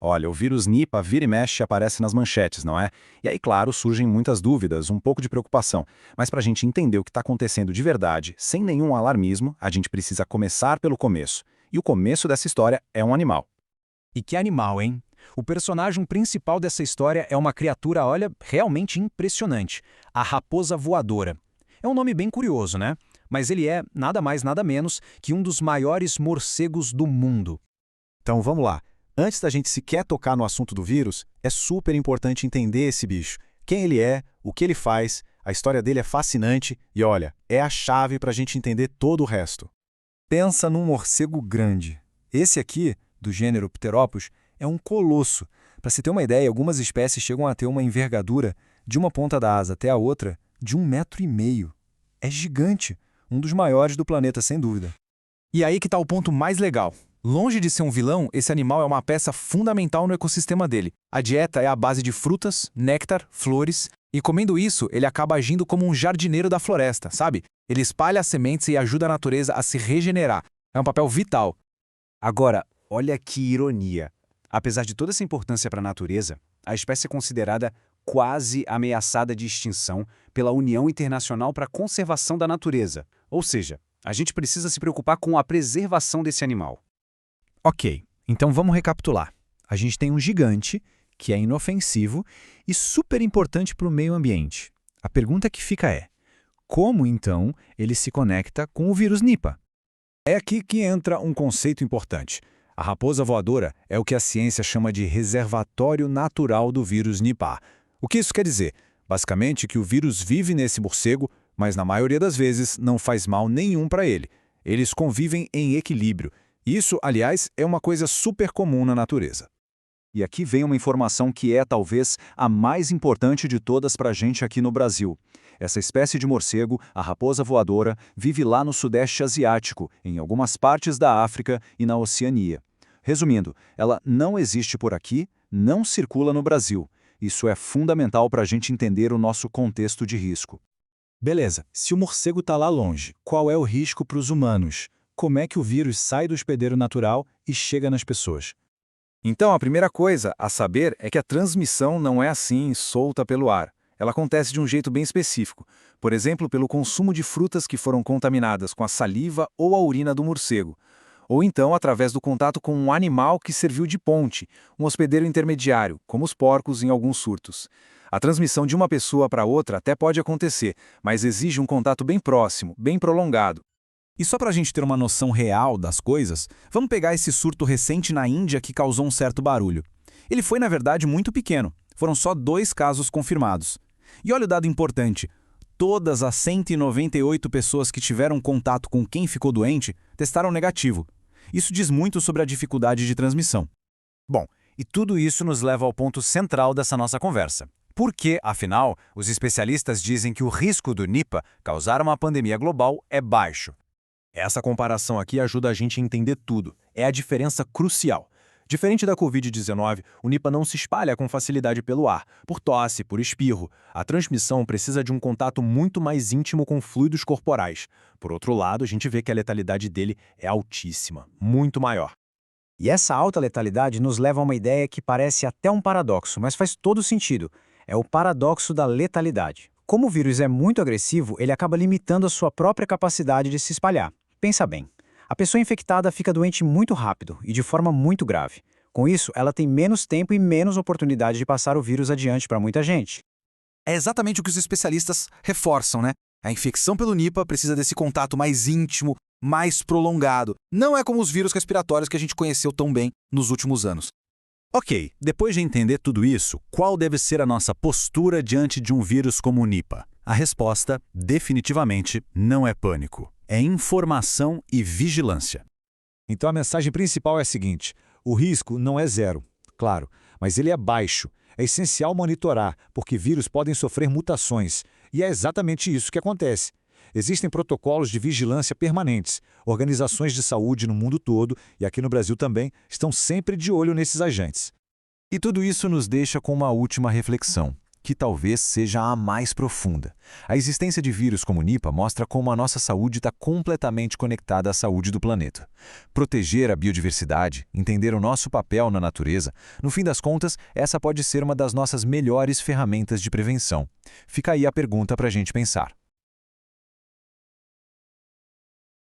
Olha, o vírus Nipah vira e mexe aparece nas manchetes, não é? E aí, claro, surgem muitas dúvidas, um pouco de preocupação. Mas para a gente entender o que está acontecendo de verdade, sem nenhum alarmismo, a gente precisa começar pelo começo. E o começo dessa história é um animal. E que animal, hein? O personagem principal dessa história é uma criatura, olha, realmente impressionante. A raposa voadora. É um nome bem curioso, né? Mas ele é nada mais nada menos que um dos maiores morcegos do mundo. Então vamos lá. Antes da gente sequer tocar no assunto do vírus, é super importante entender esse bicho. Quem ele é, o que ele faz, a história dele é fascinante e olha, é a chave para a gente entender todo o resto. Pensa num morcego grande. Esse aqui, do gênero Pteropus, é um colosso. Para se ter uma ideia, algumas espécies chegam a ter uma envergadura de uma ponta da asa até a outra de 1,5 m. É gigante, um dos maiores do planeta, sem dúvida. E aí que está o ponto mais legal. Longe de ser um vilão, esse animal é uma peça fundamental no ecossistema dele. A dieta é à base de frutas, néctar, flores, e comendo isso, ele acaba agindo como um jardineiro da floresta, sabe? Ele espalha as sementes e ajuda a natureza a se regenerar. É um papel vital. Agora, olha que ironia. Apesar de toda essa importância para a natureza, a espécie é considerada quase ameaçada de extinção pela União Internacional para a Conservação da Natureza. Ou seja, a gente precisa se preocupar com a preservação desse animal. Ok, então vamos recapitular. A gente tem um gigante, que é inofensivo e super importante para o meio ambiente. A pergunta que fica é, como então ele se conecta com o vírus Nipah? É aqui que entra um conceito importante. A raposa voadora é o que a ciência chama de reservatório natural do vírus Nipah. O que isso quer dizer? Basicamente que o vírus vive nesse morcego, mas na maioria das vezes não faz mal nenhum para ele. Eles convivem em equilíbrio. Isso, aliás, é uma coisa super comum na natureza. E aqui vem uma informação que é, talvez, a mais importante de todas para a gente aqui no Brasil. Essa espécie de morcego, a raposa voadora, vive lá no Sudeste Asiático, em algumas partes da África e na Oceania. Resumindo, ela não existe por aqui, não circula no Brasil. Isso é fundamental para a gente entender o nosso contexto de risco. Beleza, se o morcego está lá longe, qual é o risco para os humanos? Como é que o vírus sai do hospedeiro natural e chega nas pessoas? Então, a primeira coisa a saber é que a transmissão não é assim, solta pelo ar. Ela acontece de um jeito bem específico. Por exemplo, pelo consumo de frutas que foram contaminadas com a saliva ou a urina do morcego. Ou então através do contato com um animal que serviu de ponte, um hospedeiro intermediário, como os porcos em alguns surtos. A transmissão de uma pessoa para outra até pode acontecer, mas exige um contato bem próximo, bem prolongado. E só para a gente ter uma noção real das coisas, vamos pegar esse surto recente na Índia que causou um certo barulho. Ele foi, na verdade, muito pequeno. Foram só 2 casos confirmados. E olha o dado importante. Todas as 198 pessoas que tiveram contato com quem ficou doente testaram negativo. Isso diz muito sobre a dificuldade de transmissão. Bom, e tudo isso nos leva ao ponto central dessa nossa conversa. Por que, afinal, os especialistas dizem que o risco do Nipah causar uma pandemia global é baixo? Essa comparação aqui ajuda a gente a entender tudo. É a diferença crucial. Diferente da Covid-19, o Nipah não se espalha com facilidade pelo ar, por tosse, por espirro. A transmissão precisa de um contato muito mais íntimo com fluidos corporais. Por outro lado, a gente vê que a letalidade dele é altíssima, muito maior. E essa alta letalidade nos leva a uma ideia que parece até um paradoxo, mas faz todo sentido. É o paradoxo da letalidade. Como o vírus é muito agressivo, ele acaba limitando a sua própria capacidade de se espalhar. Pensa bem, a pessoa infectada fica doente muito rápido e de forma muito grave. Com isso, ela tem menos tempo e menos oportunidade de passar o vírus adiante para muita gente. É exatamente o que os especialistas reforçam, né? A infecção pelo Nipah precisa desse contato mais íntimo, mais prolongado. Não é como os vírus respiratórios que a gente conheceu tão bem nos últimos anos. Ok, depois de entender tudo isso, qual deve ser a nossa postura diante de um vírus como o Nipah? A resposta, definitivamente, não é pânico. É informação e vigilância. Então a mensagem principal é a seguinte: o risco não é zero, claro, mas ele é baixo. É essencial monitorar, porque vírus podem sofrer mutações. E é exatamente isso que acontece. Existem protocolos de vigilância permanentes. Organizações de saúde no mundo todo, e aqui no Brasil também, estão sempre de olho nesses agentes. E tudo isso nos deixa com uma última reflexão. que talvez seja a mais profunda. A existência de vírus como Nipah mostra como a nossa saúde está completamente conectada à saúde do planeta. Proteger a biodiversidade, entender o nosso papel na natureza, no fim das contas, essa pode ser uma das nossas melhores ferramentas de prevenção. Fica aí a pergunta para a gente pensar.